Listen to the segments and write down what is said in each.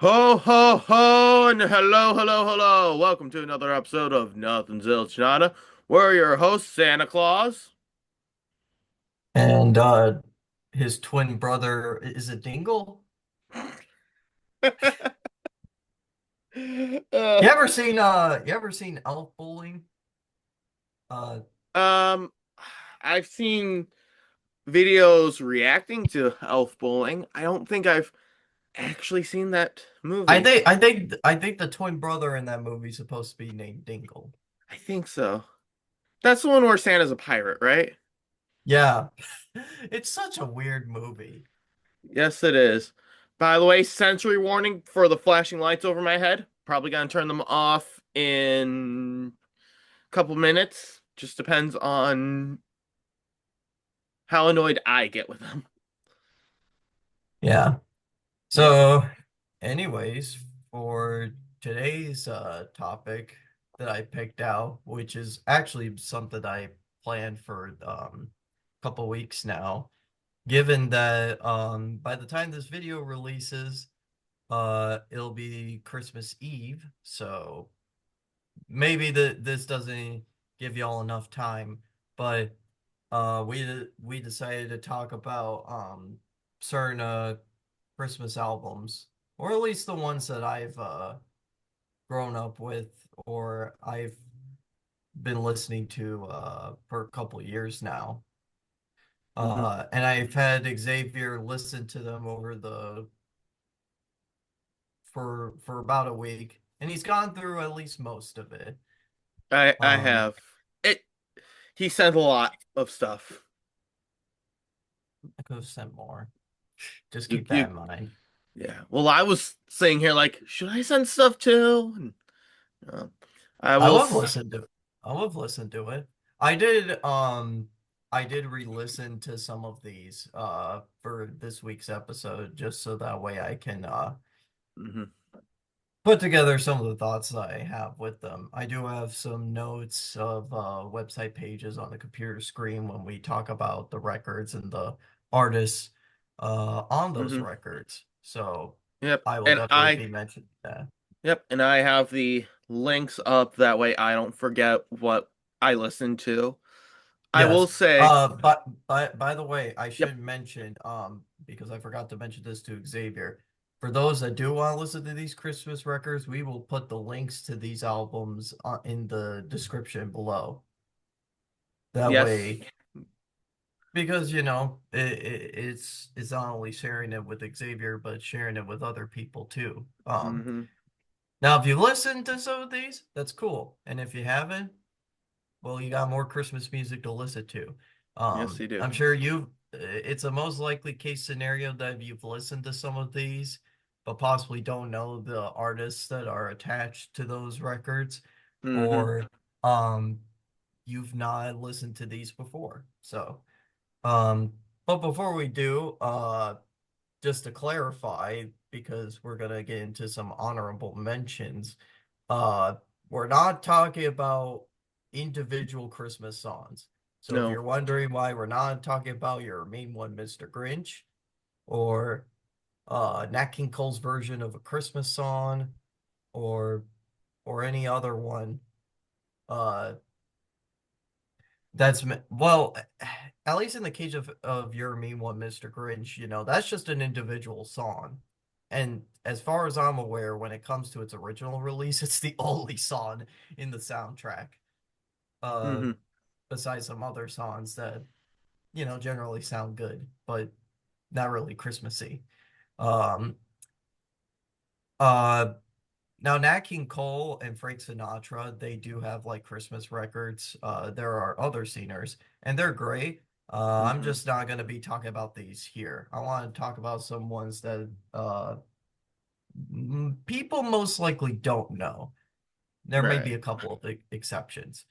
Ho, ho, ho, and hello, hello, hello. Welcome to another episode of Nothing Zilch Nada. We're your hosts, Santa Claus. And his twin brother is a dingle. Uh, You ever seen elf bowling? Uh um, I've seen videos reacting to Elf Bowling. I don't think I've actually seen that I movie. think I think I think the twin brother in that movie is supposed to be named Dingle. I think so. That's the one where Santa's a pirate, right? Yeah. It's such a weird movie. Yes, it is. By the way, sensory warning for the flashing lights over my head. Probably gonna turn them off in couple minutes. Just depends on how annoyed I get with them. Yeah. Yep. So anyways, for today's topic that I picked out, which is actually something I planned for a couple weeks now. Given that by the time this video releases, it'll be Christmas Eve, so maybe this doesn't give y'all enough time, but we decided to talk about certain Christmas albums, or at least the ones that I've grown up with or I've been listening to for a couple years now. hmm And I've had Xavier listen to them over the for about a week, and he's gone through at least most of it. I Um, have it. He sent a lot of stuff. I could have sent more. Just You keep you that in mind. yeah. Well, I was saying here like, should I send stuff too? And, uh, I I will. love listen to I love listen to it. I did I did re-listen to some of these for this week's episode just so that way I can Mhm. put together some of the thoughts that I have with them. I do have some notes of website pages on the computer screen when we talk about the records and the artists on those Mhm. records. So Yep. I will And definitely I be mentioning that. yep. And I have the links up that way I don't forget what I listened to. I will Yes. say. By the way, I Yep. should mention because I forgot to mention this to Xavier. For those that do want to listen to these Christmas records, we will put the links to these albums in the description below. That Yes. way, because it's not only sharing it with Xavier, but sharing it with other people too. hmm Now if you listen to some of these, that's cool. And if you haven't, well, you got more Christmas music to listen to. Yes, you do. I'm sure it's a most likely case scenario that you've listened to some of these, but possibly don't know the artists that are attached to those records, hmm or um, you've not listened to these before. So, um, but before we do, just to clarify, because we're gonna get into some honorable mentions, uh, we're not talking about individual Christmas songs. So if No. you're wondering why we're not talking about your main one, Mr. Grinch, or Nat King Cole's version of a Christmas song, or any other one, uh, well, at least in the case of your main one, Mr. Grinch, that's just an individual song. And as far as I'm aware, when it comes to its original release, it's the only song in the soundtrack. Uh, hmm Besides some other songs that, generally sound good, but not really Christmassy. Um, uh, Now Nat King Cole and Frank Sinatra, they do have like Christmas records. There are other singers, and they're great. I'm hmm just not going to be talking about these here. I want to talk about some ones that people most likely don't know. There may Right. be a couple of exceptions.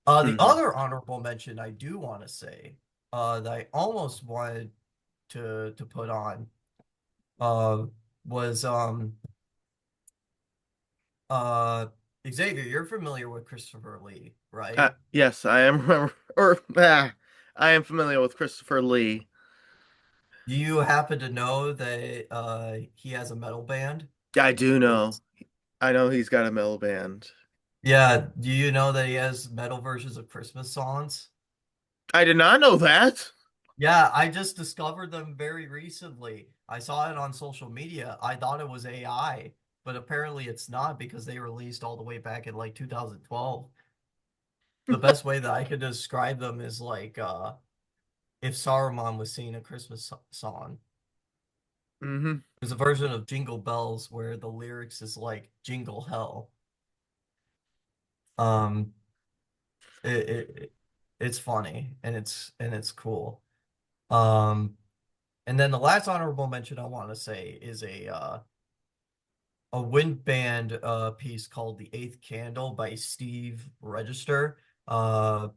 The hmm other honorable mention I do want to say that I almost wanted to put on uh, was uh, Xavier. You're familiar with Christopher Lee, right? Yes, I am. I am familiar with Christopher Lee. Do you happen to know that he has a metal band? I do know. It's I know he's got a metal band. Yeah, do you know that he has metal versions of Christmas songs? I did not know that. Yeah, I just discovered them very recently. I saw it on social media. I thought it was AI, but apparently it's not because they released all the way back in like 2012. The best way that I could describe them is like if Saruman was singing a Christmas song. Hmm. There's a version of Jingle Bells where the lyrics is like Jingle Hell. Um it, it it's funny and it's cool. Um and then the last honorable mention I want to say is a wind band piece called The Eighth Candle by Steve Register. Uh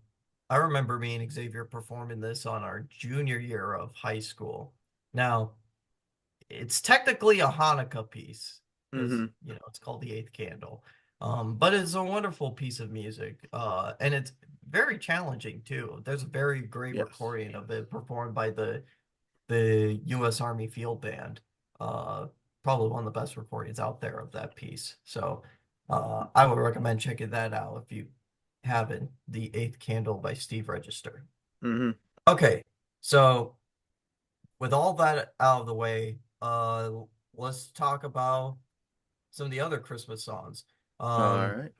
I remember me and Xavier performing this on our junior year of high school. Now, it's technically a Hanukkah piece because Hmm. it's called The Eighth Candle. But it's a wonderful piece of music. And it's very challenging too. There's a very great Yes. recording of it performed by the US Army Field Band. Uh, Probably one of the best recordings out there of that piece. So I would recommend checking that out if you haven't. The Eighth Candle by Steve Register. Hmm. Okay, so with all that out of the way, let's talk about some of the other Christmas songs. All Um, right.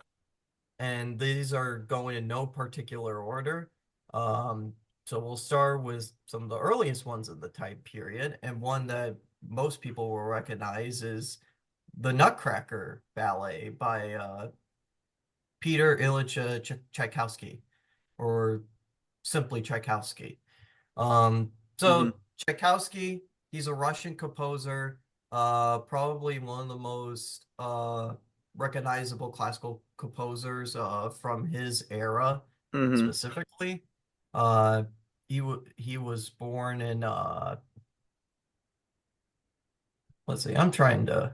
and these are going in no particular order. Um, so we'll start with some of the earliest ones of the time period, and one that most people will recognize is the Nutcracker Ballet by Peter Ilyich Tchaikovsky, or simply Tchaikovsky. Hmm. So Tchaikovsky, he's a Russian composer, probably one of the most recognizable classical composers from his era Hmm. specifically. Uh, he was born in let's see, I'm trying to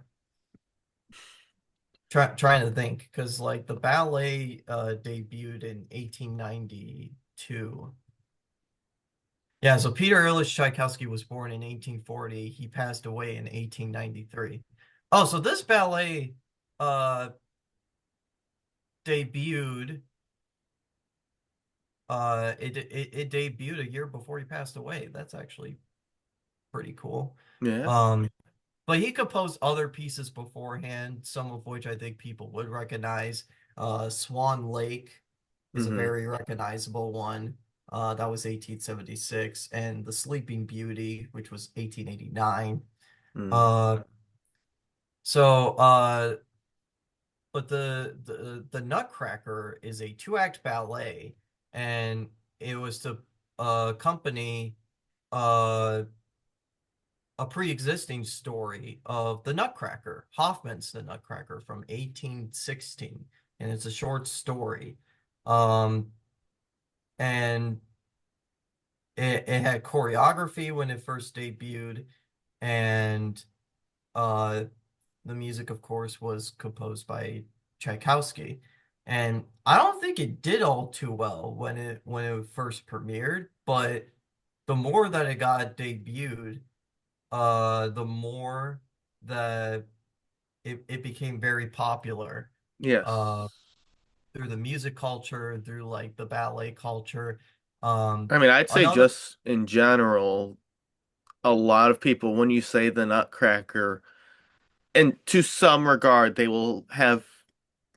think because like the ballet debuted in 1892. Yeah, so Peter Ilyich Tchaikovsky was born in 1840. He passed away in 1893. Oh, so this ballet uh debuted it debuted a year before he passed away. That's actually pretty cool. Yeah. Um but he composed other pieces beforehand, some of which I think people would recognize. Swan Lake is a Hmm. very recognizable one. That was 1876, and The Sleeping Beauty, which was 1889. Mm. Uh, so, but the Nutcracker is a two-act ballet, and it was to accompany uh, a pre-existing story of the Nutcracker, Hoffman's The Nutcracker from 1816, and it's a short story. Um, and it had choreography when it first debuted, and uh, the music, of course, was composed by Tchaikovsky. And I don't think it did all too well when it first premiered, but the more that it got debuted, the more that it became very popular uh, Yes. through the music culture, through like the ballet culture. Um, I mean, I'd say Another, just in general, a lot of people, when you say the Nutcracker, and to some regard, they will have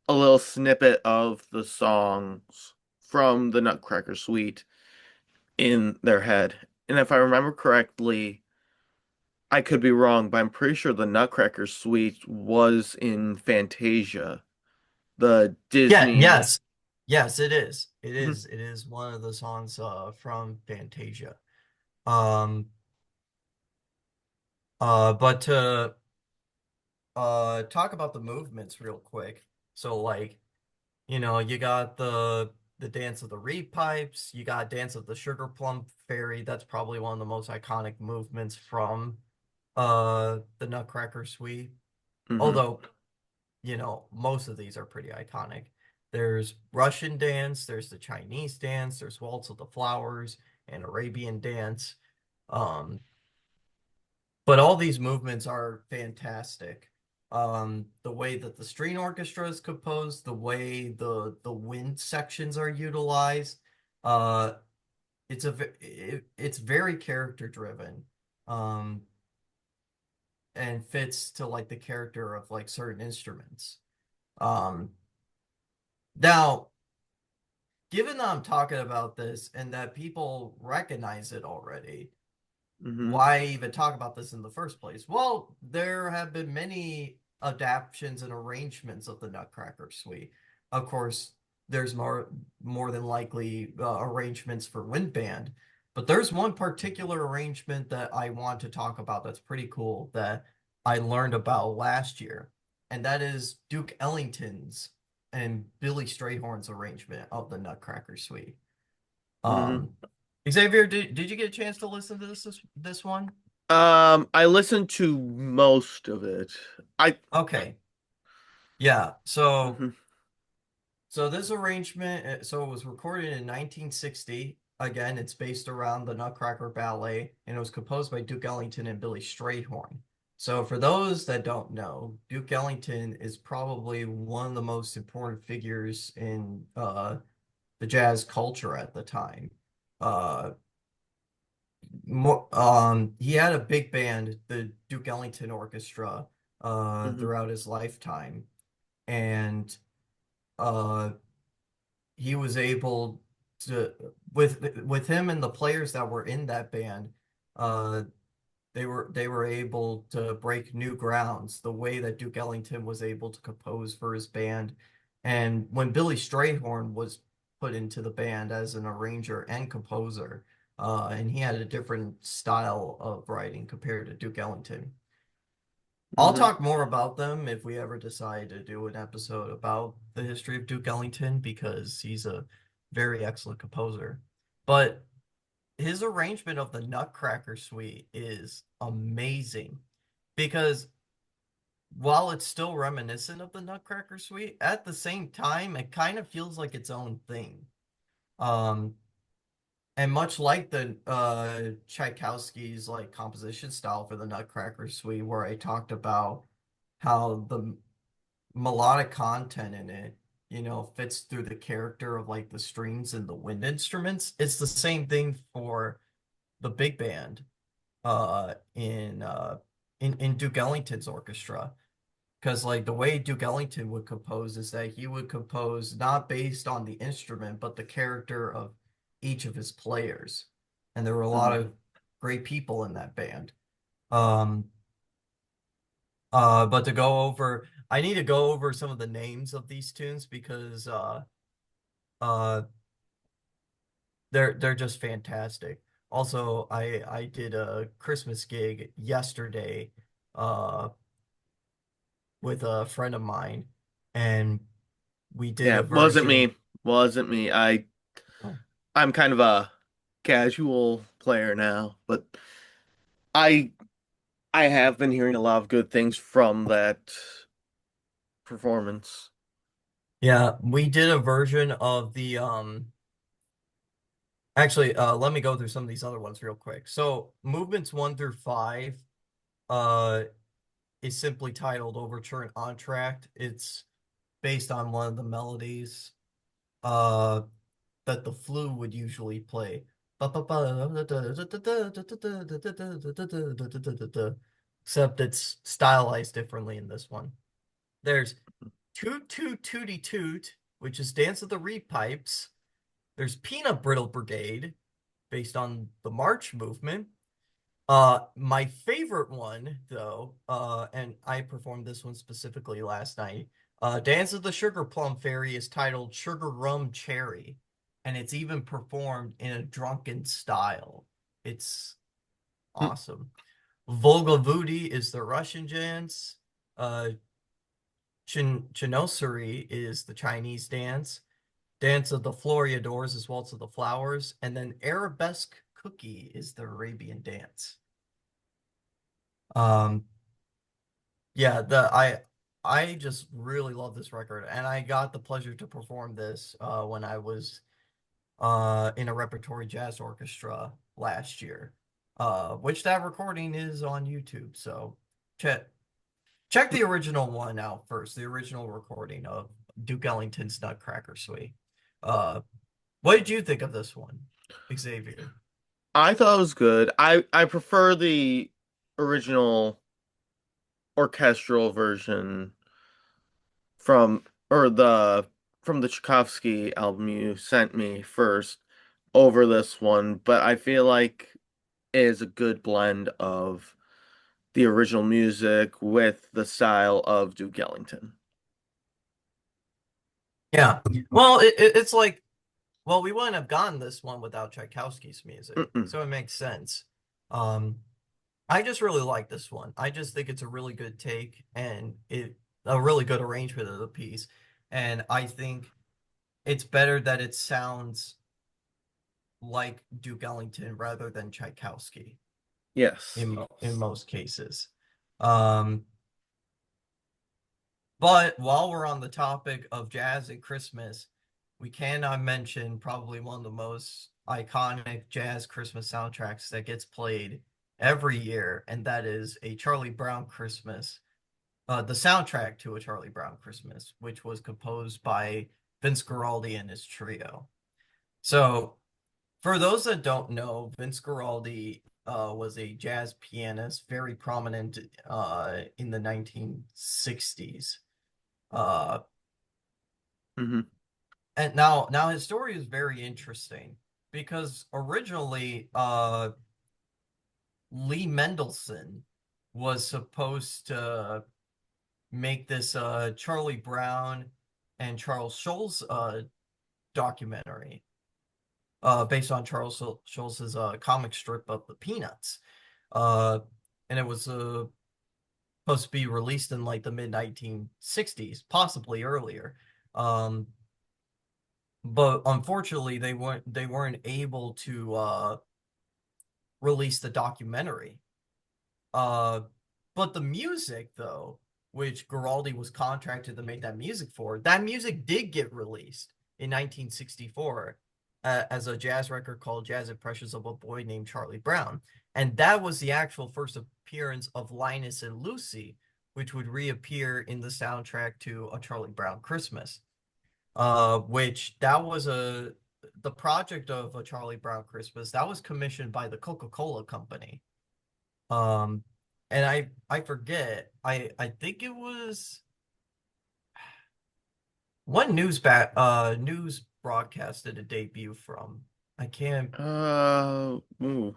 a little snippet of the songs from the Nutcracker Suite in their head. And if I remember correctly, I could be wrong, but I'm pretty sure the Nutcracker Suite was in Fantasia, the yeah, Disney. yes, yes, it is. It Mhm. is. It is one of the songs from Fantasia. Um, but to talk about the movements real quick. So like, you got the dance of the reed pipes, you got dance of the sugar plum fairy. That's probably one of the most iconic movements from the Nutcracker Suite. Mhm. Although, most of these are pretty iconic. There's Russian dance, there's the Chinese dance, there's Waltz of the Flowers and Arabian dance. Um, but all these movements are fantastic. The way that the string orchestra is composed, the way the wind sections are utilized. Uh, it's very character driven, um, and fits to like the character of like certain instruments. Um, Now, given that I'm talking about this and that people recognize it already, Mm-hmm. why even talk about this in the first place? Well, there have been many adaptations and arrangements of the Nutcracker suite. Of course, there's more than likely arrangements for wind band, but there's one particular arrangement that I want to talk about that's pretty cool that I learned about last year, and that is Duke Ellington's and Billy Strayhorn's arrangement of the Nutcracker suite. Mm-hmm. Um, Xavier, did you get a chance to listen to this one? I listened to most of it. I Okay. Yeah. So hmm so this arrangement, so it was recorded in 1960. Again, it's based around the Nutcracker Ballet, and it was composed by Duke Ellington and Billy Strayhorn. So for those that don't know, Duke Ellington is probably one of the most important figures in the jazz culture at the time. Uh, he had a big band, the Duke Ellington Orchestra, hmm throughout his lifetime, and uh, he was able to with him and the players that were in that band. Uh, they were able to break new grounds. The way that Duke Ellington was able to compose for his band, and when Billy Strayhorn was put into the band as an arranger and composer, and he had a different style of writing compared to Duke Ellington. I'll hmm talk more about them if we ever decide to do an episode about the history of Duke Ellington because he's a very excellent composer. But his arrangement of the Nutcracker Suite is amazing because while it's still reminiscent of the Nutcracker Suite, at the same time, it kind of feels like its own thing. Um, and much like the Tchaikovsky's like composition style for the Nutcracker Suite, where I talked about how the melodic content in it, fits through the character of like the strings and the wind instruments. It's the same thing for the big band in Duke Ellington's orchestra. Because like the way Duke Ellington would compose is that he would compose not based on the instrument, but the character of each of his players. And there were a lot hmm of great people in that band. Um, but to go over, I need to go over some of the names of these tunes because uh, they're just fantastic. Also, I did a Christmas gig yesterday uh with a friend of mine, and we did Yeah, a wasn't version. me. Wasn't me. Oh, I'm kind of a casual player now, but I I have been hearing a lot of good things from that performance. yeah, we did a version of the actually let me go through some of these other ones real quick. So movements 1 through 5 uh is simply titled Overture and Entr'acte. It's based on one of the melodies uh that the flute would usually play. Except it's stylized differently in this one. There's Toot Toot Tooty Toot, which is Dance of the Reed Pipes. There's Peanut Brittle Brigade, based on the March movement. My favorite one, though, and I performed this one specifically last night. Dance of the Sugar Plum Fairy is titled Sugar Rum Cherry, and it's even performed in a drunken style. It's Hmm. awesome. Volga Voodoo is the Russian dance. Uh, Chinosuri is the Chinese dance. Dance of the Floreadors is Waltz of the Flowers, and then Arabesque Cookie is the Arabian dance. Um, yeah, I just really love this record, and I got the pleasure to perform this when I was in a repertory jazz orchestra last year, which that recording is on YouTube. So check check the original one out first, the original recording of Duke Ellington's Nutcracker Suite. Uh, what did you think of this one, Xavier? I thought it was good. I prefer the original orchestral version from or the from the Tchaikovsky album you sent me first over this one, but I feel like it is a good blend of the original music with the style of Duke Ellington. Yeah. Well, it's like, well, we wouldn't have gotten this one without Tchaikovsky's music, Mm-mm. so it makes sense. Um, I just really like this one. I just think it's a really good take and it a really good arrangement of the piece. And I think it's better that it sounds like Duke Ellington rather than Tchaikovsky Yes. in most cases. Um, but while we're on the topic of jazz and Christmas, we cannot mention probably one of the most iconic jazz Christmas soundtracks that gets played every year, and that is a Charlie Brown Christmas, the soundtrack to a Charlie Brown Christmas, which was composed by Vince Guaraldi and his trio. So, for those that don't know, Vince Guaraldi was a jazz pianist, very prominent in the 1960s. Uh, Hmm. and now his story is very interesting because originally Lee Mendelson was supposed to make this Charlie Brown and Charles Schulz documentary based on Charles Schulz's comic strip of the Peanuts. Uh, and it was supposed to be released in like the mid 1960s, possibly earlier. Um, but unfortunately, they weren't able to release the documentary. Uh, but the music, though, which Guaraldi was contracted to make that music for, that music did get released in 1964 as a jazz record called Jazz Impressions of a Boy Named Charlie Brown. And that was the actual first appearance of Linus and Lucy, which would reappear in the soundtrack to A Charlie Brown Christmas. Which that was the project of A Charlie Brown Christmas that was commissioned by the Coca-Cola Company. Um, and I forget. I think it was what news broadcast did it debut from? I can't. Ooh, give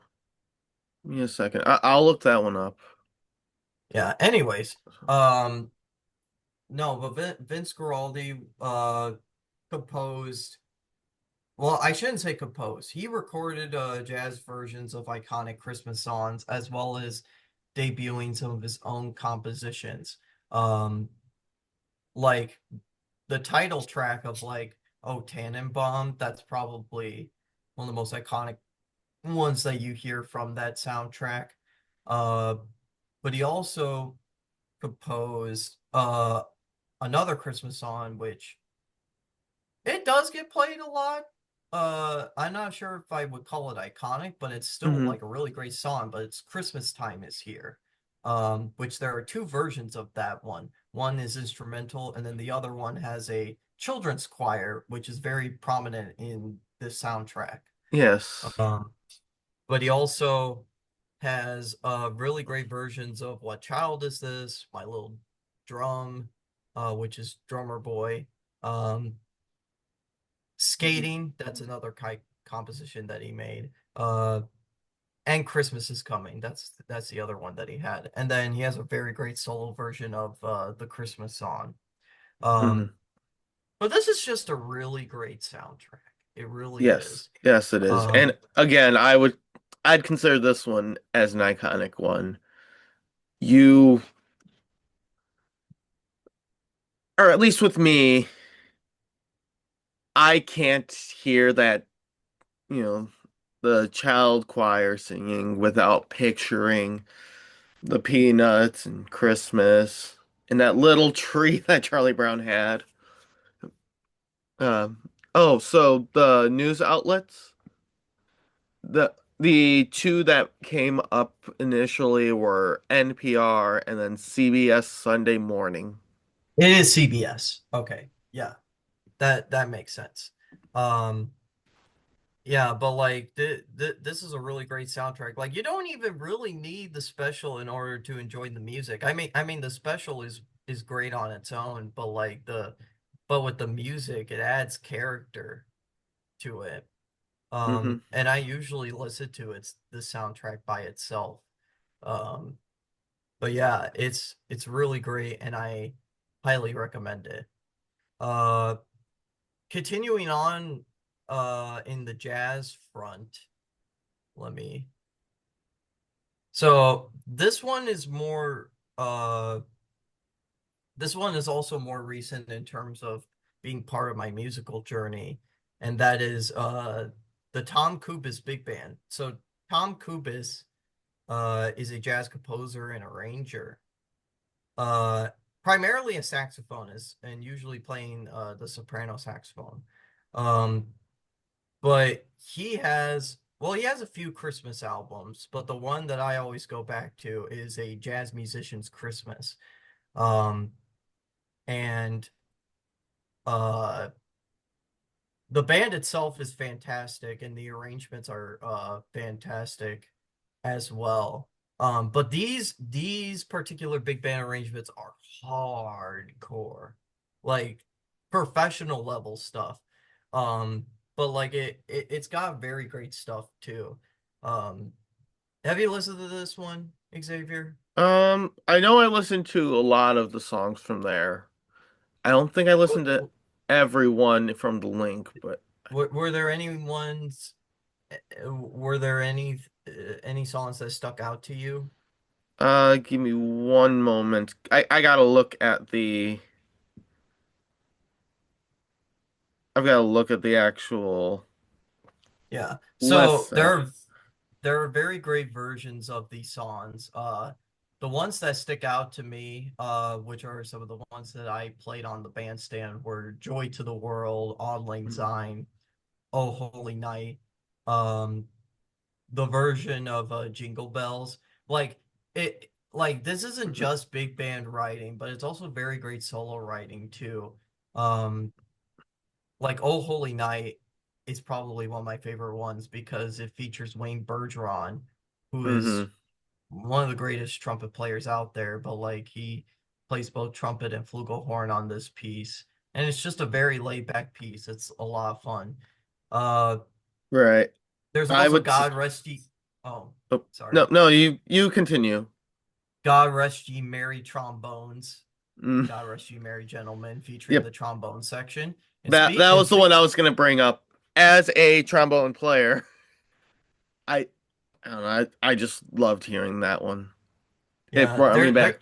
me a second. I'll look that one up. Yeah. Anyways, um, no, but Vince Guaraldi composed. Well, I shouldn't say composed. He recorded jazz versions of iconic Christmas songs as well as debuting some of his own compositions. Um, like the title track of like Oh Tannenbaum, that's probably one of the most iconic ones that you hear from that soundtrack. Uh, but he also composed another Christmas song, which it does get played a lot. I'm not sure if I would call it iconic, but it's still Hmm. like a really great song. But it's Christmas Time is Here, which there are two versions of that one. One is instrumental, and then the other one has a children's choir, which is very prominent in this soundtrack. Yes. Um, but he also has really great versions of What Child Is This, My Little Drum, which is Drummer Boy. Um, Skating, that's another composition that he made. And Christmas is Coming. That's the other one that he had. And then he has a very great solo version of the Christmas song. Um, Hmm. but this is just a really great soundtrack. It really Yes. is. Yes, it is. Um, And again, I'd consider this one as an iconic one. You, or at least with me, I can't hear that, you know, the child choir singing without picturing the peanuts and Christmas and that little tree that Charlie Brown had. Um, oh, so the news outlets, the The two that came up initially were NPR and then CBS Sunday Morning. It is CBS. Okay. Yeah. That makes sense. Um yeah, but like this is a really great soundtrack. Like you don't even really need the special in order to enjoy the music. I mean the special is great on its own, but like the but with the music it adds character to it. Hmm. And I usually listen to the soundtrack by itself. Um but yeah, it's really great and I highly recommend it. Uh Continuing on in the jazz front, let me so this one is also more recent in terms of being part of my musical journey, and that is the Tom Kubis Big Band. So Tom Kubis is a jazz composer and arranger. Uh Primarily a saxophonist and usually playing the soprano saxophone. Um But he has a few Christmas albums, but the one that I always go back to is a jazz musician's Christmas. Um, and uh, the band itself is fantastic, and the arrangements are fantastic as well. But these particular big band arrangements are hardcore, like professional level stuff. Um, but like it's got very great stuff too. Um, have you listened to this one, Xavier? I know I listened to a lot of the songs from there. I don't think I listened to What, every one from the link, but were there any ones? Were there any songs that stuck out to you? give me one moment. I gotta look at the I've gotta look at the actual Yeah. So list. there are very great versions of these songs. The ones that stick out to me, which are some of the ones that I played on the bandstand, were "Joy to the World," "Auld Lang Syne," "Oh Holy Night," um, the version of "Jingle Bells." Like like this isn't just big band writing, but it's also very great solo writing too. Um, like "Oh Holy Night" is probably one of my favorite ones because it features Wayne Bergeron, who is Hmm. one of the greatest trumpet players out there, but like he plays both trumpet and flugelhorn on this piece. And it's just a very laid back piece. It's a lot of fun. Uh Right. there's I also would. God Rest Ye Oh, Oh, sorry. no, no, you continue. God Rest Ye Merry Trombones. Mm, God Rest Ye Merry Gentlemen featuring yep. the trombone section. That And was the one speak I was gonna bring up. As a trombone player, I I don't know, I just loved hearing that one. It yeah, brought me back.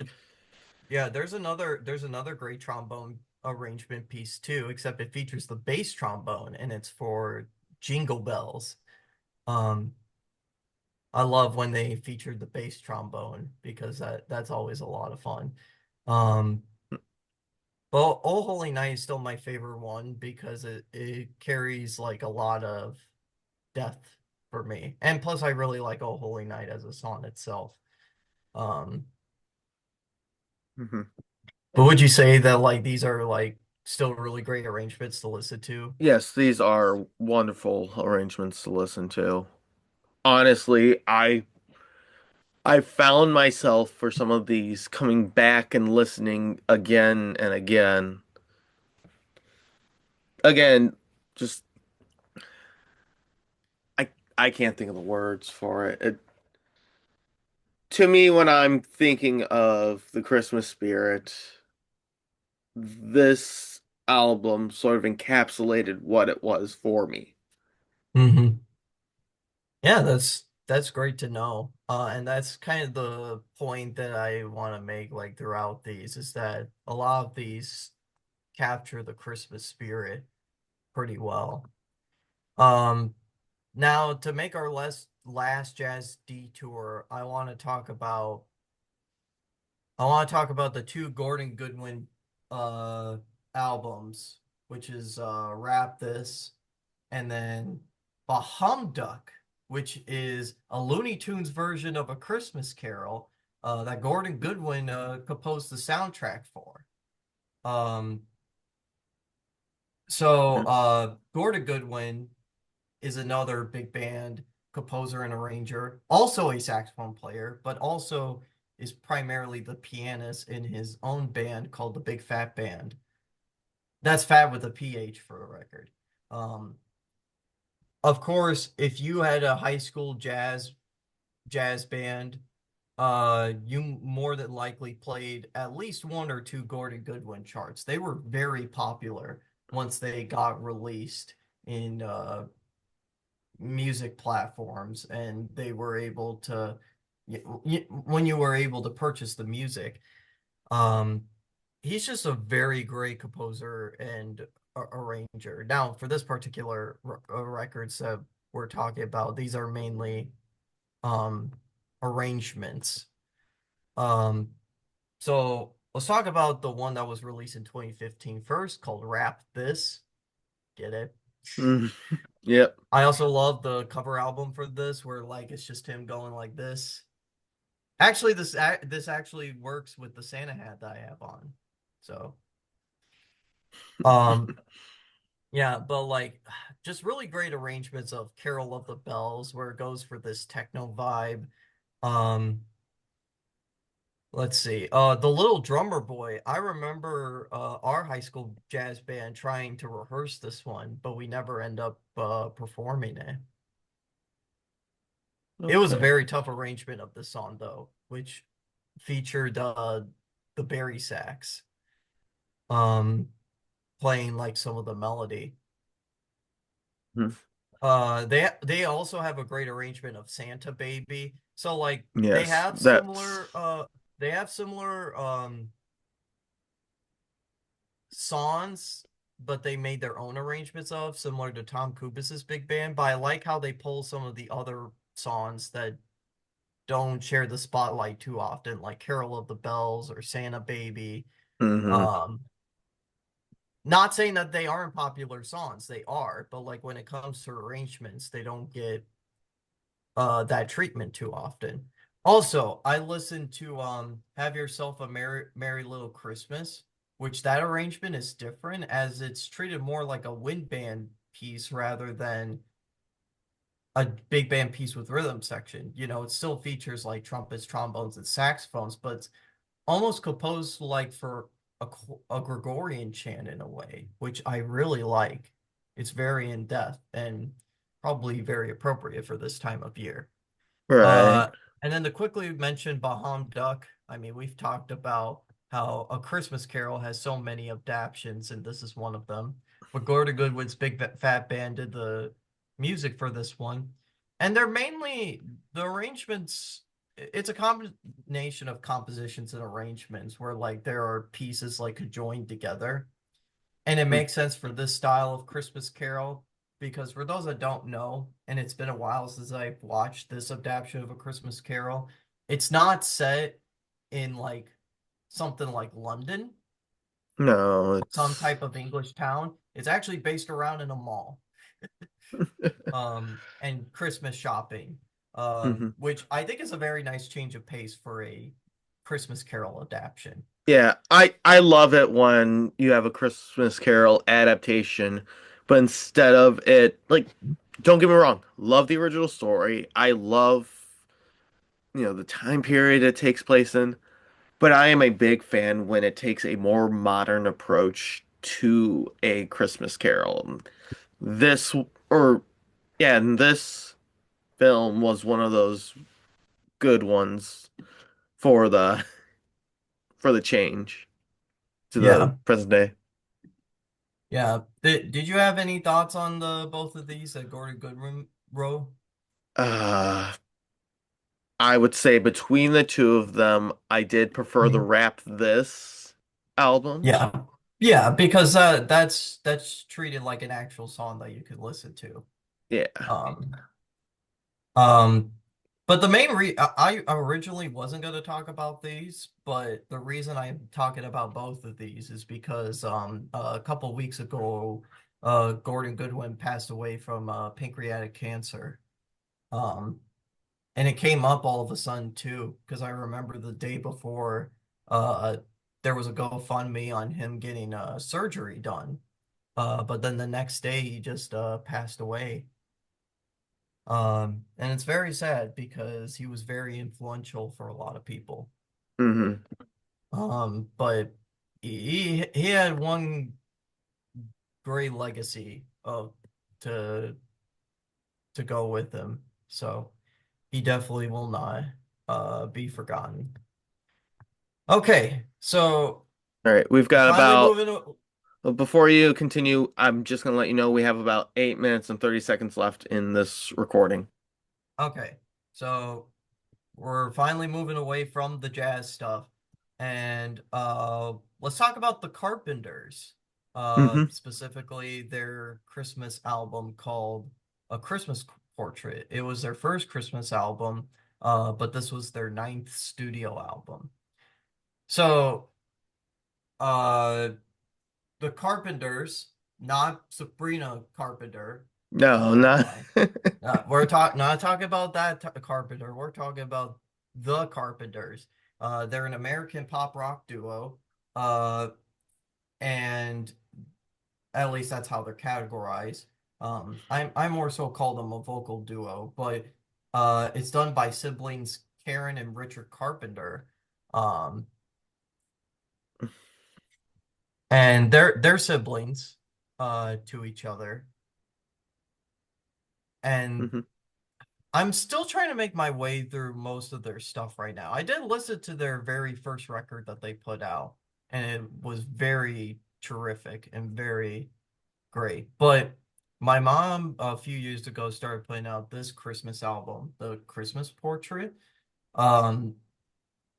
there's another great trombone arrangement piece too, except it features the bass trombone and it's for Jingle Bells. Um, I love when they featured the bass trombone because that's always a lot of fun. Um, but Oh Holy Night is still my favorite one because it carries like a lot of depth for me. And plus I really like Oh Holy Night as a song itself. Um, Mhm. but would you say that like these are like still really great arrangements to listen to? Yes, these are wonderful arrangements to listen to. Honestly, I found myself for some of these coming back and listening again and again. Again, just I I can't think of the words for it. To me, when I'm thinking of the Christmas spirit, this album sort of encapsulated what it was for me. Hmm. Yeah, that's great to know. And that's kind of the point that I want to make like throughout these is that a lot of these capture the Christmas spirit pretty well. Um, Now to make our last jazz detour, I want to talk about the two Gordon Goodwin uh albums, which is Rap This and then Humduck. which is a Looney Tunes version of A Christmas Carol that Gordon Goodwin composed the soundtrack for. Um, Gordon Goodwin is another big band composer and arranger, also a saxophone player, but also is primarily the pianist in his own band called the Big Fat Band. That's fat with a PH for a record. Um, of course, if you had a high school jazz band, you more than likely played at least one or two Gordon Goodwin charts. They were very popular once they got released in music platforms, and they were able to when you were able to purchase the music. Um, he's just a very great composer and arranger. Now, for this particular records that we're talking about, these are mainly um arrangements. Um, so let's talk about the one that was released in 2015 first, called Rap This. Get it? Mm, yep. I also love the cover album for this, where like it's just him going like this. Actually, this actually works with the Santa hat that I have on. So, um, yeah, but like just really great arrangements of Carol of the Bells, where it goes for this techno vibe. Um, let's see. The Little Drummer Boy. I remember our high school jazz band trying to rehearse this one, but we never end up performing it. It was a Okay. very tough arrangement of the song though, which featured the Barry sax um playing like some of the melody. Hmm. They also have a great arrangement of Santa Baby. So like Yes, that's. they have similar songs, but they made their own arrangements of, similar to Tom Kubis's big band. But I like how they pull some of the other songs that don't share the spotlight too often, like Carol of the Bells or Santa Baby. Hmm. Um, Not saying that they aren't popular songs, they are, but like when it comes to arrangements, they don't get that treatment too often. Also, I listened to Have Yourself a Merry Little Christmas, which that arrangement is different as it's treated more like a wind band piece rather than a big band piece with rhythm section. You know, it still features like trumpets, trombones, and saxophones, but it's almost composed like for a Gregorian chant in a way, which I really like. It's very in depth and probably very appropriate for this time of year. Right. Uh, and then to quickly mention Humduck, I mean, we've talked about how A Christmas Carol has so many adaptations, and this is one of them. But Gordon Goodwin's Big Fat Band did the music for this one. And they're mainly the arrangements, it's a combination of compositions and arrangements where like there are pieces like joined together. And it Mm. makes sense for this style of Christmas Carol because for those that don't know, and it's been a while since I've watched this adaptation of A Christmas Carol, it's not set in like something like London, No, some it's. type of English town. It's actually based around in a mall, and Christmas shopping, Mhm. which I think is a very nice change of pace for a Christmas Carol adaptation. Yeah, I love it when you have a Christmas Carol adaptation, but instead of it, like, don't get me wrong, love the original story. I love, the time period it takes place in, but I am a big fan when it takes a more modern approach to a Christmas Carol. This, or yeah, and this film was one of those good ones for the for the change to the Yeah. present day. Yeah. Did you have any thoughts on the both of these that Gordon Goodwin wrote? Uh, I would say between the two of them, I did prefer the Mhm. Rap This album. Yeah. Yeah, because that's treated like an actual song that you could listen to. Yeah. Um um but the main I originally wasn't going to talk about these, but the reason I'm talking about both of these is because a couple weeks ago Gordon Goodwin passed away from pancreatic cancer. Um, and it came up all of a sudden too, because I remember the day before, uh, there was a GoFundMe on him getting surgery done. But then the next day he just passed away. And it's very sad because he was very influential for a lot of people. Hmm. But he had one great legacy of to to go with him. So he definitely will not be forgotten. Okay, so All right, we've we're got finally about, moving. well, before you continue, I'm just gonna let you know we have about 8 minutes and 30 seconds left in this recording. Okay, so we're finally moving away from the jazz stuff, and let's talk about the Carpenters. Hmm. Specifically their Christmas album called A Christmas Portrait. It was their first Christmas album, but this was their ninth studio album. So, uh, the Carpenters, not Sabrina Carpenter. No, not. Why? Not talking about that Carpenter. We're talking about the Carpenters. They're an American pop rock duo. Uh, and at least that's how they're categorized. I more so call them a vocal duo, but it's done by siblings Karen and Richard Carpenter. Um, and they're siblings to each other. And Hmm. I'm still trying to make my way through most of their stuff right now. I did listen to their very first record that they put out, and it was very terrific and very great. But my mom a few years ago started putting out this Christmas album, The Christmas Portrait. Um,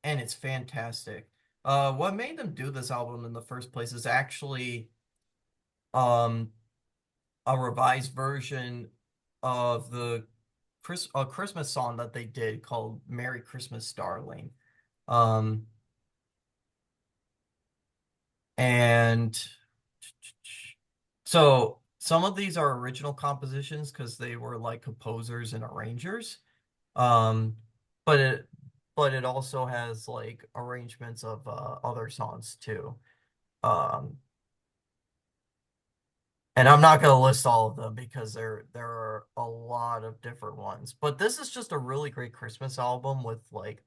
and it's fantastic. What made them do this album in the first place is actually um a revised version of the a Christmas song that they did called "Merry Christmas, Darling." Um, and so some of these are original compositions because they were like composers and arrangers. Um, but it also has like arrangements of other songs too. Um, and I'm not going to list all of them because there are a lot of different ones. But this is just a really great Christmas album with like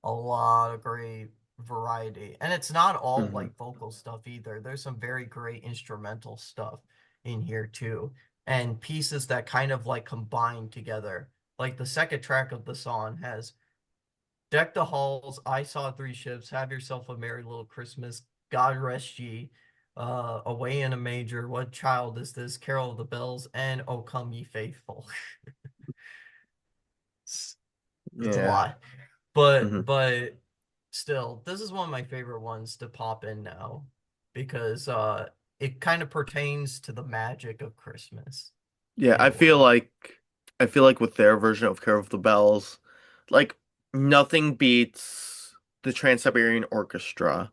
a lot of great variety. And it's not all Hmm. like vocal stuff either. There's some very great instrumental stuff in here too. And pieces that kind of like combine together. Like the second track of the song has Deck the Halls, I Saw Three Ships, Have Yourself a Merry Little Christmas, God Rest Ye, Away in a Manger, What Child Is This, Carol of the Bells, and Oh Come Ye Faithful. It's, it's a Yeah. lot. But Hmm. but still, this is one of my favorite ones to pop in now because it kind of pertains to the magic of Christmas Yeah, in a way. I feel like with their version of Care of the Bells, like nothing beats the Trans-Siberian Orchestra.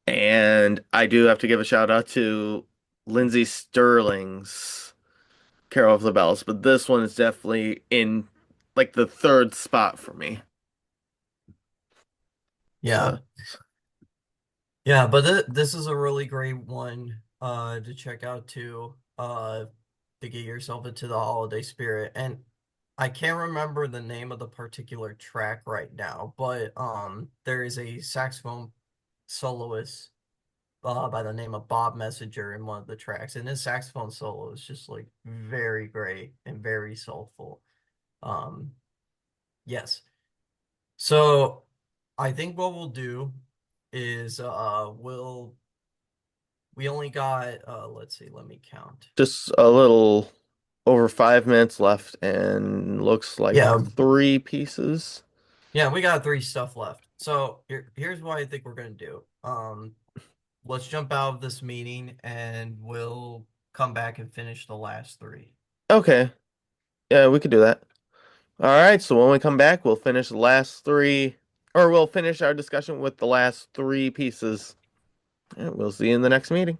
And I do have to give a shout out to Lindsey Sterling's Carol of the Bells, but this one is definitely in like the third spot for me. Yeah. So, Yeah, but this is a really great one to check out too, to get yourself into the holiday spirit. And I can't remember the name of the particular track right now, but there is a saxophone soloist by the name of Bob Messenger in one of the tracks, and his saxophone solo is just like very great and very soulful. Um, yes. So I think what we'll do is we only got let's see, let me count. just a little over 5 minutes left, and looks like Yeah, three pieces. yeah, we got three stuff left. So here's what I think we're gonna do. Let's jump out of this meeting and we'll come back and finish the last three. Okay, yeah, we could do that. All right, so when we come back, we'll finish the last three, or we'll finish our discussion with the last three pieces. And we'll see you in the next meeting.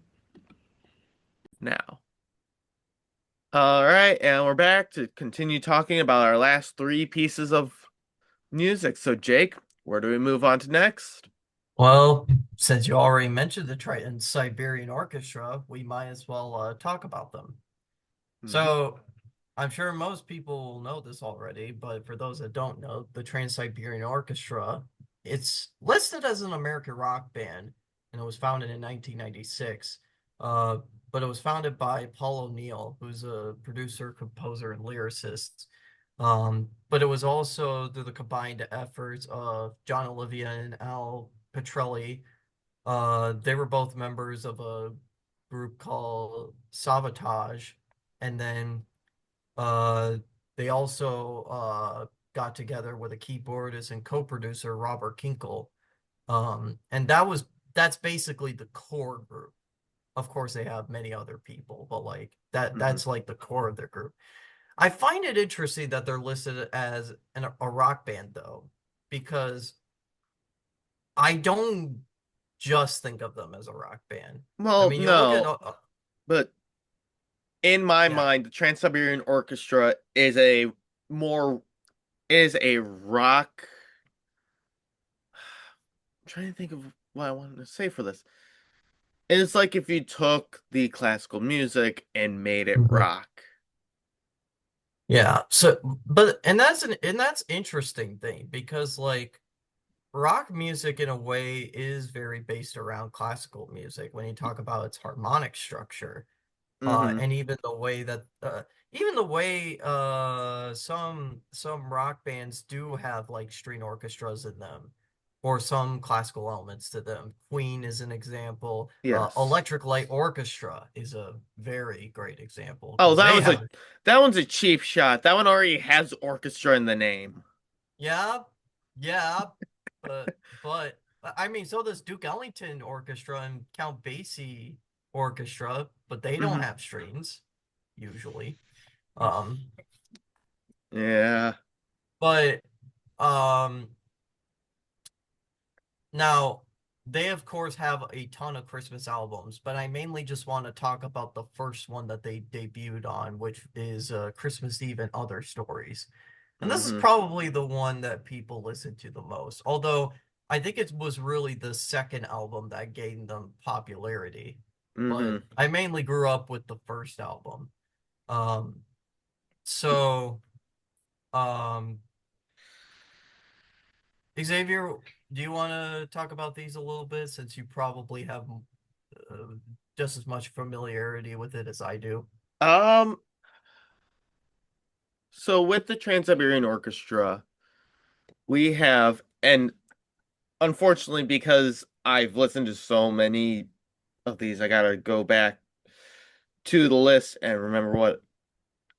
Now. All right, and we're back to continue talking about our last three pieces of music. So, Jake, where do we move on to next? Well, since you already mentioned the Trans-Siberian Orchestra, we might as well talk about them. Hmm. So, I'm sure most people know this already, but for those that don't know, the Trans-Siberian Orchestra, it's listed as an American rock band, and it was founded in 1996. Uh, but it was founded by Paul O'Neill, who's a producer, composer, and lyricist. But it was also through the combined efforts of John Olivia and Al Petrelli. They were both members of a group called Savatage, and then uh, they also got together with a keyboardist and co-producer Robert Kinkle. And that's basically the core group. Of course, they have many other people, but like Hmm. that's like the core of their group. I find it interesting that they're listed as a rock band though, because I don't just think of them as a rock band. I Well, mean, you look at no, but in my yeah. mind, the Trans-Siberian Orchestra more is a rock. I'm trying to think of what I wanted to say for this. It's like if you took the classical music and made it Mhm. rock. Yeah. So, but and that's interesting thing because like rock music in a way is very based around classical music when you talk about its harmonic structure, Hmm. and even the way some rock bands do have like string orchestras in them or some classical elements to them. Queen is an example. Yes. Electric Light Orchestra is a very great example Oh, because they have, that one's a cheap shot. That one already has orchestra in the name. yeah, yeah, but I mean, so does Duke Ellington Orchestra and Count Basie Orchestra, but they don't Hmm. have strings usually. Um, Yeah. but um, now they of course have a ton of Christmas albums, but I mainly just want to talk about the first one that they debuted on, which is Christmas Eve and Other Stories. And this is Hmm. probably the one that people listen to the most. Although I think it was really the second album that gained them popularity. But Hmm. I mainly grew up with the first album. Um, so um, Xavier, do you want to talk about these a little bit since you probably have uh, just as much familiarity with it as I do? Um, so with the Trans-Siberian Orchestra, we have, and unfortunately, because I've listened to so many of these, I gotta go back to the list and remember what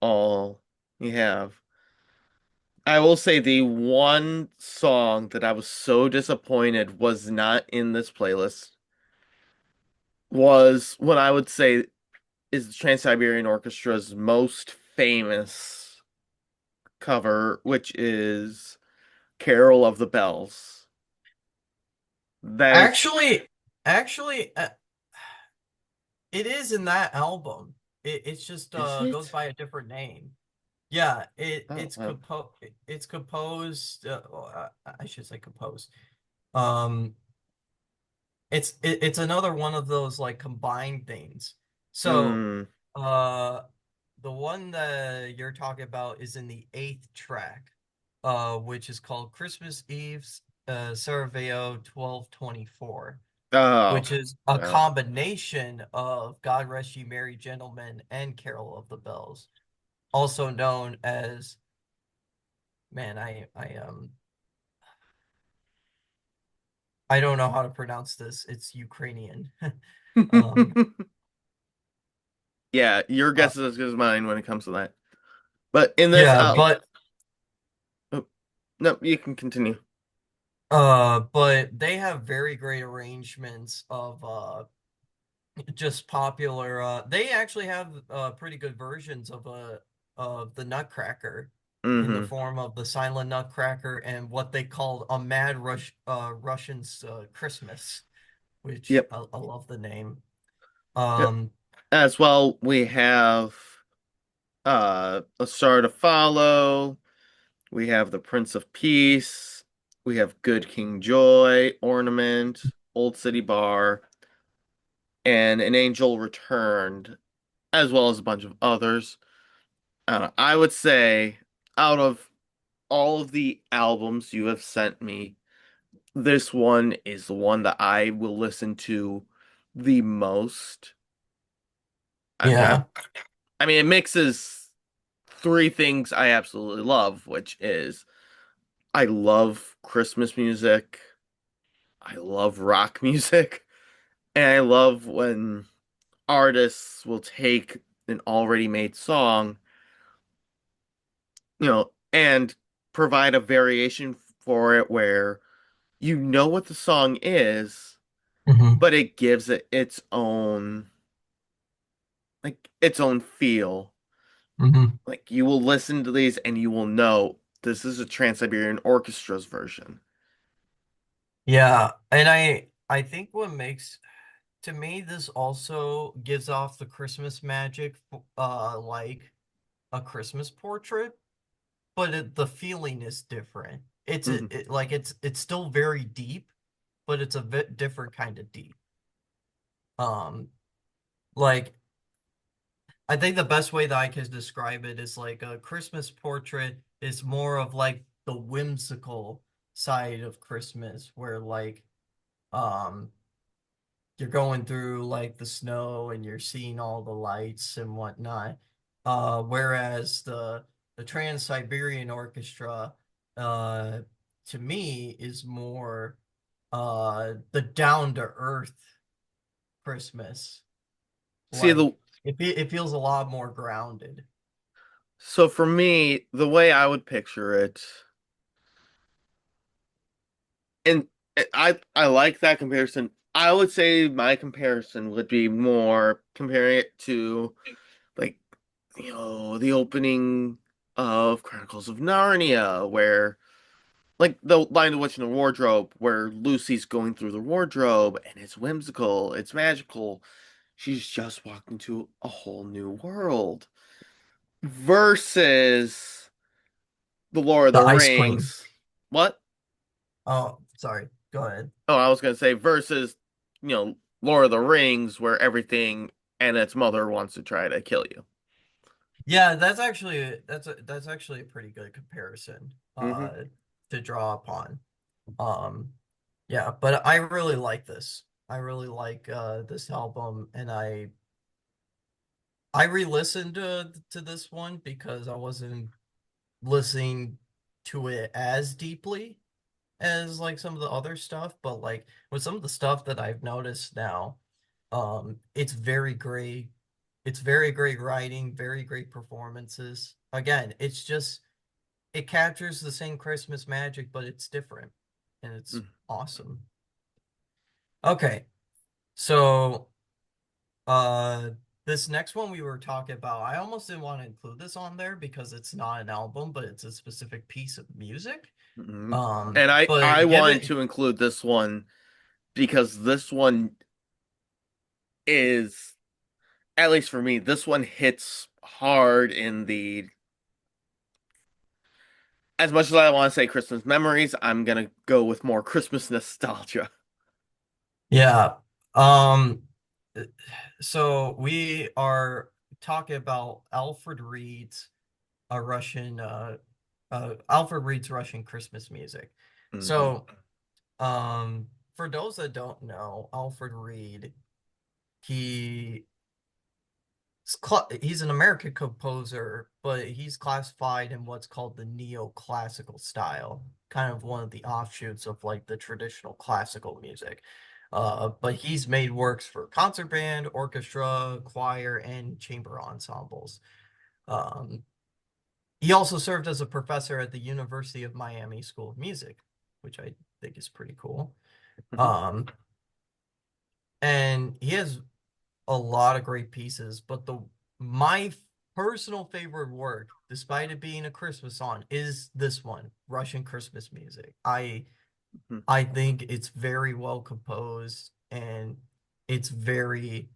all we have. I will say the one song that I was so disappointed was not in this playlist was what I would say is the Trans-Siberian Orchestra's most famous cover, which is Carol of the Bells. That is, Actually, actually, it is in that album. It's just is goes it? by a different name. Yeah, Oh, well. it's composed. I should say composed. Um, it's another one of those like combined things. So, Hmm. uh, the one that you're talking about is in the eighth track, which is called Christmas Eve's Saraveo 1224, Oh, which is a well. combination of God Rest Ye Merry Gentlemen and Carol of the Bells, also known as, man, I don't know how to pronounce this. It's Ukrainian. Um, Yeah, your uh, guess is as good as mine when it comes to that. But in this yeah, album, oh, no, you can continue. but they have very great arrangements of just popular. They actually have pretty good versions of the Nutcracker in the Hmm. form of the Silent Nutcracker and what they called a Mad Russian's Christmas, which Yep. I love the name. Yep. Um, As well, we have. A Star to Follow. We have the Prince of Peace. We have Good King Joy, Ornament, Old City Bar, and An Angel Returned, as well as a bunch of others. I would say out of all of the albums you have sent me, this one is the one that I will listen to the most. I've got, Yeah. I mean, it mixes three things I absolutely love, which is I love Christmas music, I love rock music, and I love when artists will take an already made song, and provide a variation for it where you know what the song is, Hmm. but it gives it its own feel. Hmm. Like you will listen to these and you will know this is a Trans-Siberian Orchestra's version. Yeah, and I think what makes to me this also gives off the Christmas magic, like a Christmas portrait, but the feeling is different. Mhm. Like it's still very deep, but it's a bit different kind of deep. Um, like I think the best way that I can describe it is like a Christmas portrait is more of like the whimsical side of Christmas, where like um you're going through like the snow and you're seeing all the lights and whatnot. Whereas the Trans-Siberian Orchestra, uh, to me, is more the down to earth Christmas. See Like the it feels a lot more grounded. So for me, the way I would picture it, and I like that comparison. I would say my comparison would be more comparing it to like the opening of Chronicles of Narnia, where like the Lion, the Witch, and the Wardrobe, where Lucy's going through the wardrobe and it's whimsical, it's magical. She's just walked into a whole new world. Versus the Lord of The the ice queen. Rings. What? Oh, sorry. Go ahead. Oh, I was gonna say versus, Lord of the Rings, where everything and its mother wants to try to kill you. Yeah, that's actually a pretty good comparison Hmm. to draw upon. Um yeah, but I really like this. I really like this album, and I re-listened to this one because I wasn't listening to it as deeply as like some of the other stuff, but like with some of the stuff that I've noticed now, it's very great. It's very great writing, very great performances. Again, it's just it captures the same Christmas magic, but it's different, and it's awesome. Okay, so uh this next one we were talking about, I almost didn't want to include this on there because it's not an album, but it's a specific piece of music. Hmm. And I But wanted given to include this one because this one is, at least for me, this one hits hard in the, as much as I want to say Christmas memories, I'm gonna go with more Christmas nostalgia. Yeah. Um, so we are talking about Alfred Reed's Russian Christmas music. Hmm. So, for those that don't know, Alfred Reed, he he's an American composer, but he's classified in what's called the neoclassical style, kind of one of the offshoots of like the traditional classical music. But he's made works for concert band, orchestra, choir, and chamber ensembles. Um, he also served as a professor at the University of Miami School of Music, which I think is pretty cool. Hmm. Um, and he has a lot of great pieces, but the my personal favorite work, despite it being a Christmas song, is this one, Russian Christmas music. I think it's very well composed, and it's very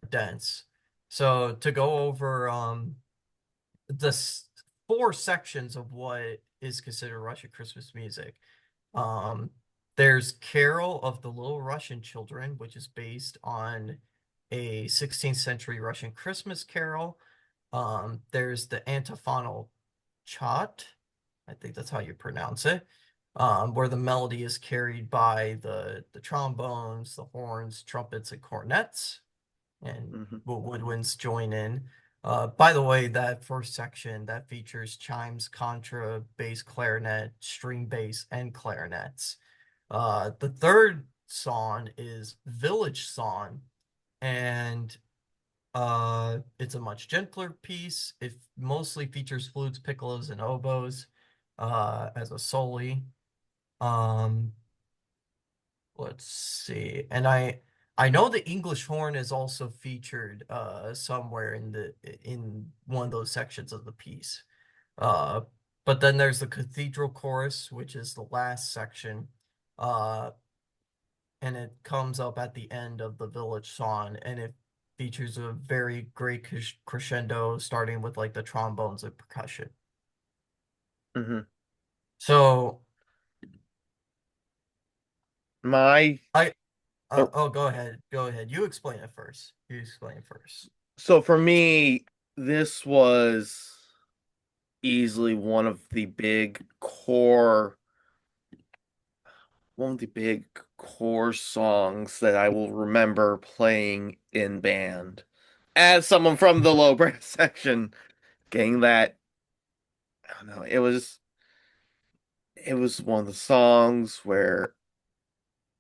dense. So to go over the four sections of what is considered Russian Christmas music. Um, there's Carol of the Little Russian Children, which is based on a 16th century Russian Christmas carol. There's the antiphonal chant, I think that's how you pronounce it, where the melody is carried by the trombones, the horns, trumpets, and cornets, and Hmm. woodwinds join in. By the way, that first section that features chimes, contra, bass clarinet, string bass, and clarinets. The third song is Village Song, and it's a much gentler piece. It mostly features flutes, piccolos, and oboes as a soli. Um, let's see. And I know the English horn is also featured somewhere in one of those sections of the piece. Uh, but then there's the cathedral chorus, which is the last section. Uh, and it comes up at the end of the village song, and it features a very great crescendo starting with like the trombones and percussion. Hmm. So My I oh, oh, go ahead, you explain it first, so for me, this was easily one of the big core songs that I will remember playing in band. As someone from the low brass section, getting that, I don't know, it was one of the songs where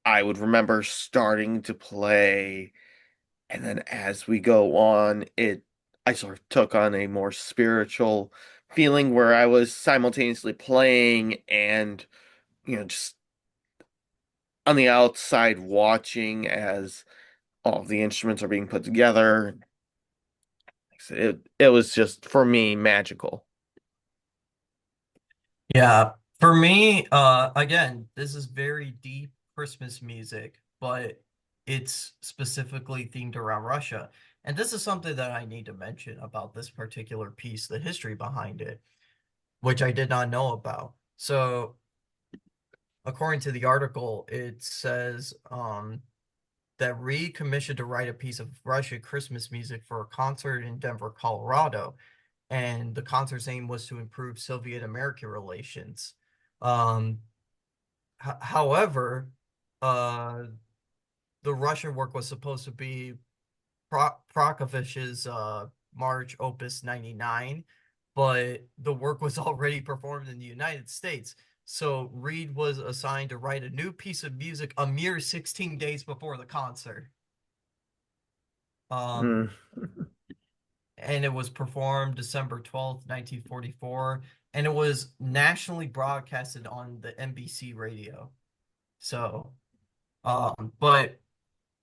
I would remember starting to play, and then as we go on, I sort of took on a more spiritual feeling where I was simultaneously playing and, just on the outside watching as all the instruments are being put together. It was just for me magical. Yeah, for me, again, this is very deep Christmas music, but it's specifically themed around Russia. And this is something that I need to mention about this particular piece, the history behind it, which I did not know about. So, according to the article, it says that Reed commissioned to write a piece of Russian Christmas music for a concert in Denver, Colorado, and the concert's aim was to improve Soviet-American relations. Um, However, uh, the Russian work was supposed to be Prokofiev's March Opus 99, but the work was already performed in the United States. So Reed was assigned to write a new piece of music a mere 16 days before the concert. Um, Mm. and it was performed December 12th, 1944, and it was nationally broadcasted on the NBC radio. So, but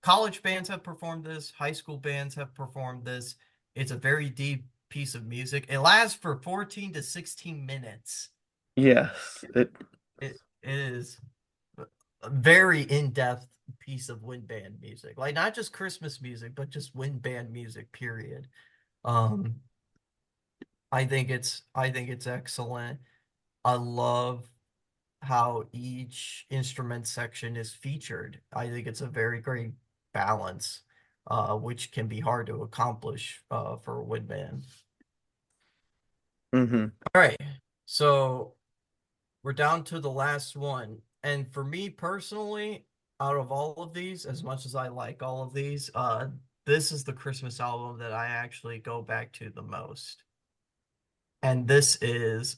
college bands have performed this, high school bands have performed this. It's a very deep piece of music. It lasts for 14 to 16 minutes. Yes, It is a very in-depth piece of wind band music. Like not just Christmas music, but just wind band music, period. Um, I think it's excellent. I love how each instrument section is featured. I think it's a very great balance, which can be hard to accomplish for a wood band. hmm All right, so we're down to the last one. And for me personally, out of all of these, as much as I like all of these, this is the Christmas album that I actually go back to the most. And this is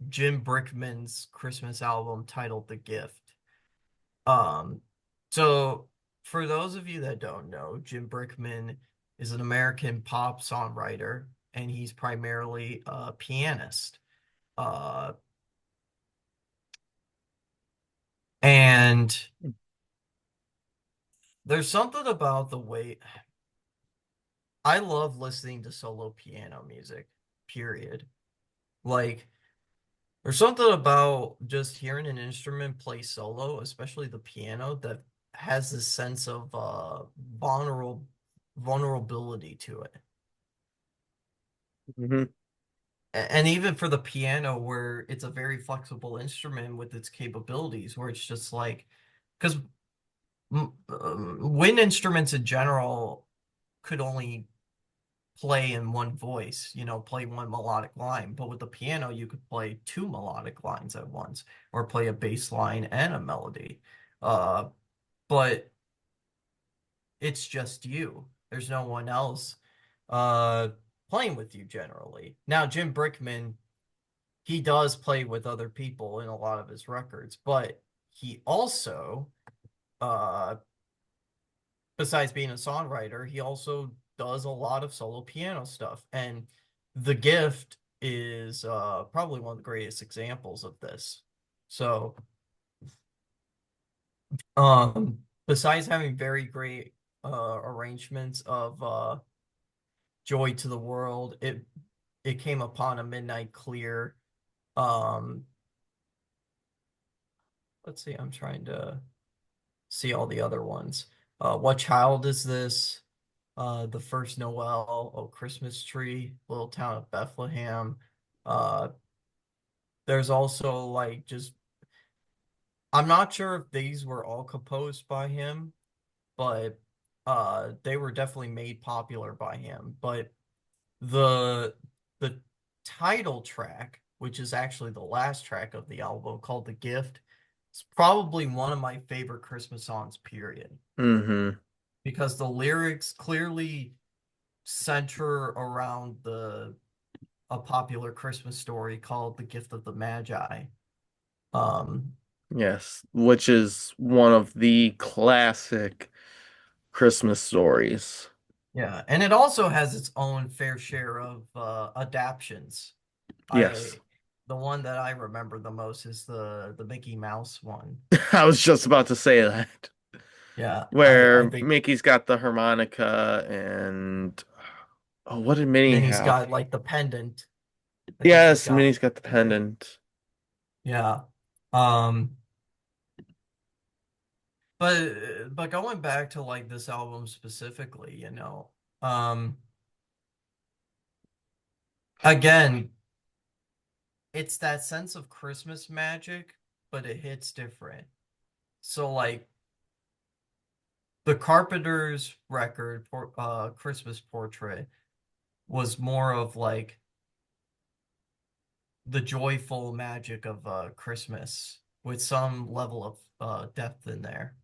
Jim Brickman's Christmas album titled The Gift. Um, so for those of you that don't know, Jim Brickman is an American pop songwriter, and he's primarily a pianist. Uh, and there's something about the way I love listening to solo piano music, period. Like, there's something about just hearing an instrument play solo, especially the piano, that has this sense of vulnerability to it. Hmm. And even for the piano, where it's a very flexible instrument with its capabilities, where it's just like, because wind instruments in general could only play in one voice, play one melodic line. But with the piano, you could play two melodic lines at once, or play a bass line and a melody. Uh, but it's just you. There's no one else uh, playing with you generally. Now, Jim Brickman, he does play with other people in a lot of his records, but he also, uh, besides being a songwriter, he also does a lot of solo piano stuff. And The Gift is probably one of the greatest examples of this. So, besides having very great arrangements of Joy to the World, it came upon a midnight clear. Um, let's see, I'm trying to see all the other ones. What Child Is This? The First Noel, Oh Christmas Tree, Little Town of Bethlehem. Uh, there's also like just I'm not sure if these were all composed by him, but they were definitely made popular by him. But the the title track, which is actually the last track of the album called The Gift, is probably one of my favorite Christmas songs, period. Hmm. Because the lyrics clearly center around the a popular Christmas story called The Gift of the Magi. Um, Yes, which is one of the classic Christmas stories. yeah, and it also has its own fair share of adaptions. Yes. I the one that I remember the most is the Mickey Mouse one. I was just about to say that. Yeah, I Where think Mickey's got the harmonica and oh, what did Minnie Minnie's have? got like the pendant. I think she's Yes, got Minnie's got the pendant. pendant. Yeah. Um, but going back to like this album specifically, again, it's that sense of Christmas magic, but it hits different. So like the Carpenters record, Christmas Portrait, was more of like the joyful magic of Christmas with some level of depth in there.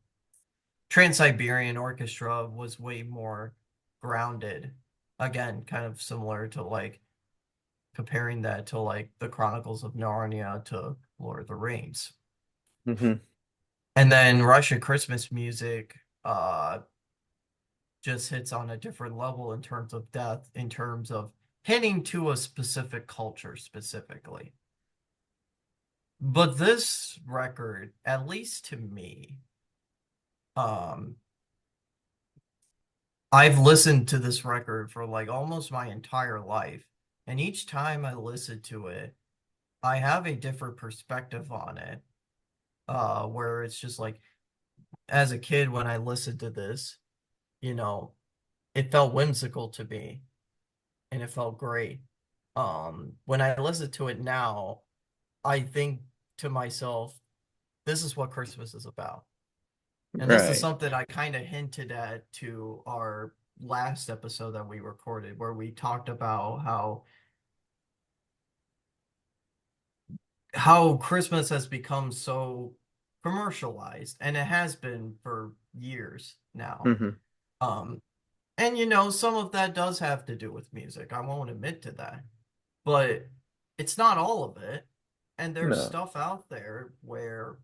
Trans-Siberian Orchestra was way more grounded. Again, kind of similar to like comparing that to like the Chronicles of Narnia to Lord of the Rings. Hmm. And then Russian Christmas music just hits on a different level in terms of depth, in terms of hitting to a specific culture specifically. But this record, at least to me, um, I've listened to this record for like almost my entire life. And each time I listen to it, I have a different perspective on it. Where it's just like, as a kid, when I listened to this, you know, it felt whimsical to me and it felt great. When I listen to it now, I think to myself, this is what Christmas is about. And this is Right. something I kind of hinted at to our last episode that we recorded, where we talked about how Christmas has become so commercialized, and it has been for years now. Hmm. Um, and some of that does have to do with music. I won't admit to that, but it's not all of it. And there's No. stuff out there where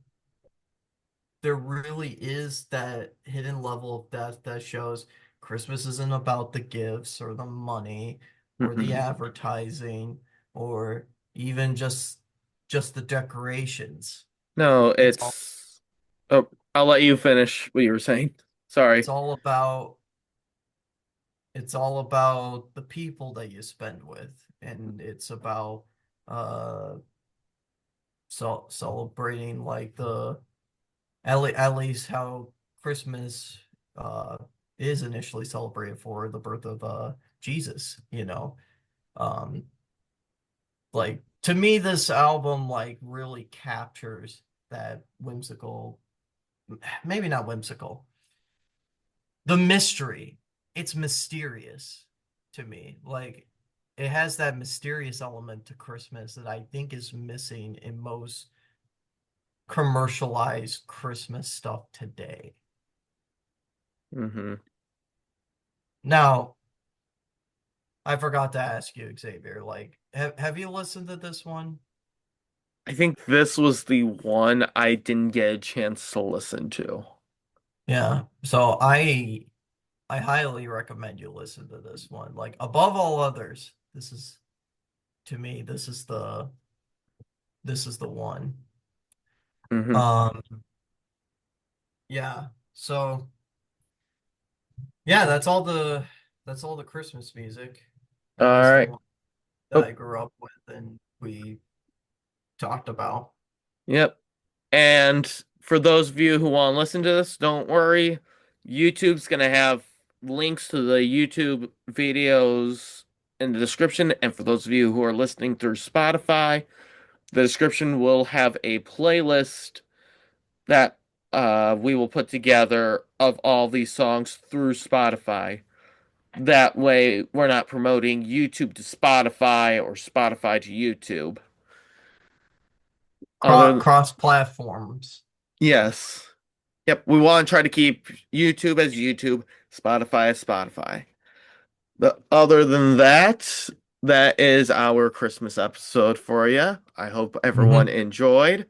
there really is that hidden level of depth that shows Christmas isn't about the gifts or the money or the Hmm. advertising or even just the decorations. No, It's all it's oh, I'll let you finish what you were saying. it's Sorry. all about it's all about the people that you spend with, and it's about uh celebrating like at least how Christmas uh is initially celebrated for the birth of Jesus. Um, like to me, this album like really captures that whimsical, maybe not whimsical, the mystery. It's mysterious to me. Like it has that mysterious element to Christmas that I think is missing in most commercialized Christmas stuff today. Hmm. Now, I forgot to ask you, Xavier, like, have you listened to this one? I think this was the one I didn't get a chance to listen to. Yeah. So I highly recommend you listen to this one. Like above all others, this is to me, this is the one. Hmm. Um, yeah. So yeah, that's all the Christmas music, All at least the right. one that Oh, I grew up with and we talked about. yep. And for those of you who want to listen to this, don't worry. YouTube's going to have links to the YouTube videos in the description. And for those of you who are listening through Spotify, the description will have a playlist that we will put together of all these songs through Spotify. That way, we're not promoting YouTube to Spotify or Spotify to YouTube. Other, Cross platforms. yes. Yep, we want to try to keep YouTube as YouTube, Spotify as Spotify. But other than that, that is our Christmas episode for you. I hope everyone Hmm. enjoyed.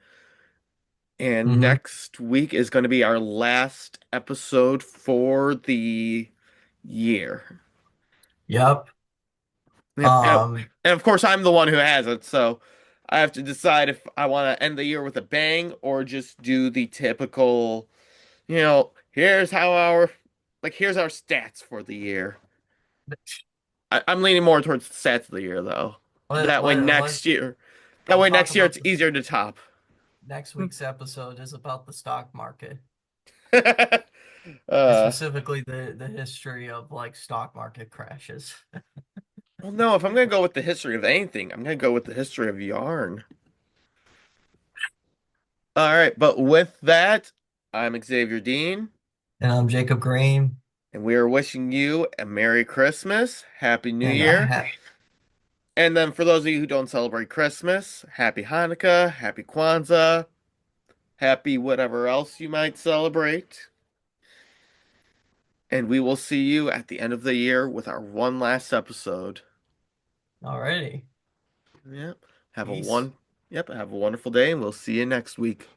And Hmm. next week is going to be our last episode for the year. Yep. Yep. Um, And of course, I'm the one who has it, so I have to decide if I want to end the year with a bang or just do the typical, here's our stats for the year. I'm leaning more towards the stats of the year, though. That way next year, that let's way talk next year about it's this. easier to top. Next week's episode is about the stock market, and uh, specifically the history of like stock market crashes. well, no, if I'm gonna go with the history of anything, I'm gonna go with the history of yarn. All right, but with that, I'm Xavier Dean. And I'm Jacob Green, And we are wishing you a Merry Christmas, Happy New and Year. And then for those of you who don't celebrate Christmas, Happy Hanukkah, Happy Kwanzaa, Happy whatever else you might celebrate. And we will see you at the end of the year with our one last episode. alrighty, Yep. Have a peace. one. Yep, have a wonderful day and we'll see you next week.